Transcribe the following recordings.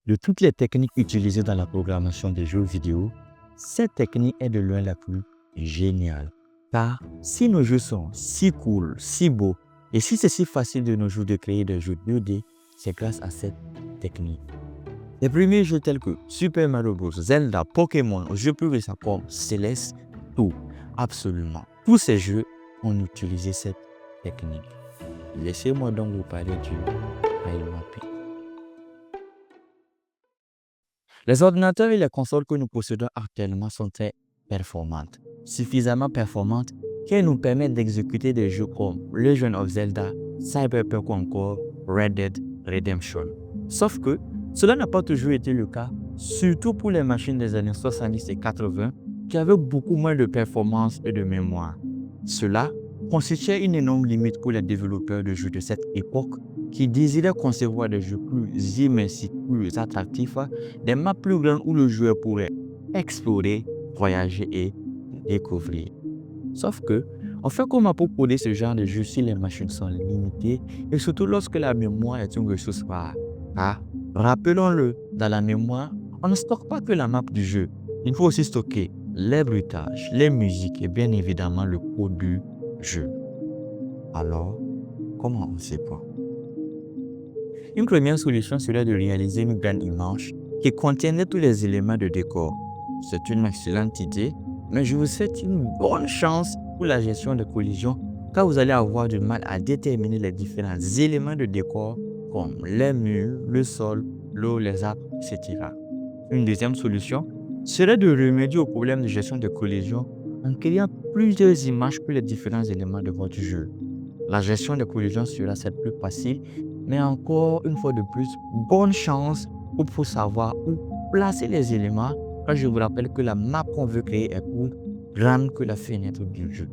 De toutes les techniques utilisées dans la programmation des jeux vidéo, cette technique est de loin la plus géniale. Car si nos jeux sont si cool, si beaux, et si c'est si facile de nos jours de créer des jeux 2D, c'est grâce à cette technique. Les premiers jeux tels que Super Mario Bros, Zelda, Pokémon, aux jeux plus récents comme Celeste, tout, absolument. Tous ces jeux ont utilisé cette technique. Laissez-moi donc vous parler du tile mapping. Les ordinateurs et les consoles que nous possédons actuellement sont très performantes, suffisamment performantes qu'elles nous permettent d'exécuter des jeux comme Legend of Zelda, Cyberpunk ou encore Red Dead Redemption. Sauf que cela n'a pas toujours été le cas, surtout pour les machines des années 70 et 80 qui avaient beaucoup moins de performance et de mémoire. Cela constituait une énorme limite pour les développeurs de jeux de cette époque qui désiraient concevoir des jeux plus immersifs, plus attractifs, des maps plus grandes où le joueur pourrait explorer, voyager et découvrir. Sauf que, on fait comment pour coder ce genre de jeu si les machines sont limitées et surtout lorsque la mémoire est une ressource rare. Car, rappelons-le, dans la mémoire, on ne stocke pas que la map du jeu. Il faut aussi stocker les bruitages, les musiques et bien évidemment le code du jeu. Alors, comment on sait pas? Une première solution serait de réaliser une grande image qui contiendrait tous les éléments de décor. C'est une excellente idée, mais je vous souhaite une bonne chance pour la gestion de collisions car vous allez avoir du mal à déterminer les différents éléments de décor comme les murs, le sol, l'eau, les arbres, etc. Une deuxième solution serait de remédier au problème de gestion de collisions en créant plusieurs images pour les différents éléments de votre jeu. La gestion de collisions sera certes plus facile, mais encore une fois de plus, bonne chance pour savoir où placer les éléments quand je vous rappelle que la map qu'on veut créer est plus grande que la fenêtre du jeu.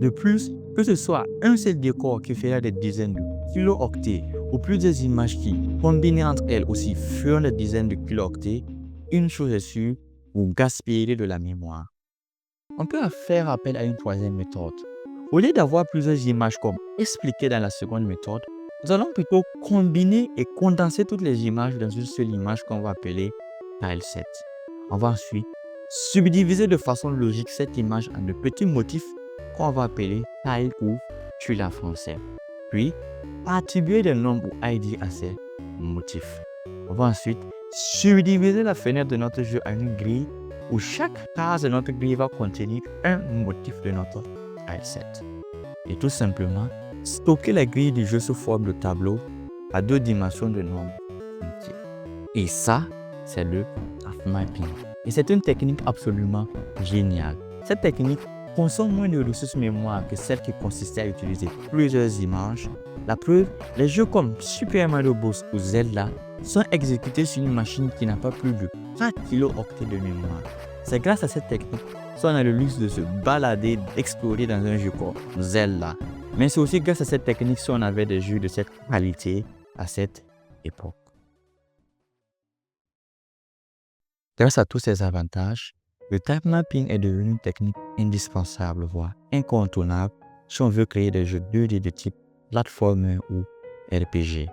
De plus, que ce soit un seul décor qui fera des dizaines de kilo-octets ou plusieurs images qui, combinées entre elles aussi, feront des dizaines de kilo-octets, une chose est sûre, vous gaspillerez de la mémoire. On peut faire appel à une troisième méthode. Au lieu d'avoir plusieurs images comme expliqué dans la seconde méthode, nous allons plutôt combiner et condenser toutes les images dans une seule image qu'on va appeler tileset. On va ensuite subdiviser de façon logique cette image en de petits motifs qu'on va appeler tile ou tuiles en français. Puis, attribuer des nombres ou ID à ces motifs. On va ensuite subdiviser la fenêtre de notre jeu en une grille où chaque case de notre grille va contenir un motif de notre tileset. Et tout simplement, stocker la grille du jeu sous forme de tableau à 2 dimensions de nombres entiers. Et ça, c'est le path mapping. Et c'est une technique absolument géniale. Cette technique consomme moins de ressources mémoire que celle qui consistait à utiliser plusieurs images. La preuve, les jeux comme Super Mario Bros ou Zelda sont exécutés sur une machine qui n'a pas plus de 4 kilo-octets de mémoire. C'est grâce à cette technique qu'on a le luxe de se balader, d'explorer dans un jeu comme Zelda. Mais c'est aussi grâce à cette technique si on avait des jeux de cette qualité à cette époque. Grâce à tous ces avantages, le time mapping est devenu une technique indispensable, voire incontournable, si on veut créer des jeux 2D de type platformer ou RPG.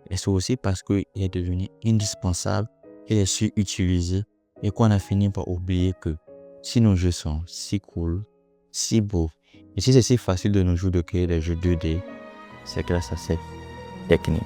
Et c'est aussi parce qu'il est devenu indispensable qu'il est su utiliser et qu'on a fini par oublier que si nos jeux sont si cool, si beaux, et si c'est si facile de nos jours de créer des jeux 2D, c'est grâce à cette technique.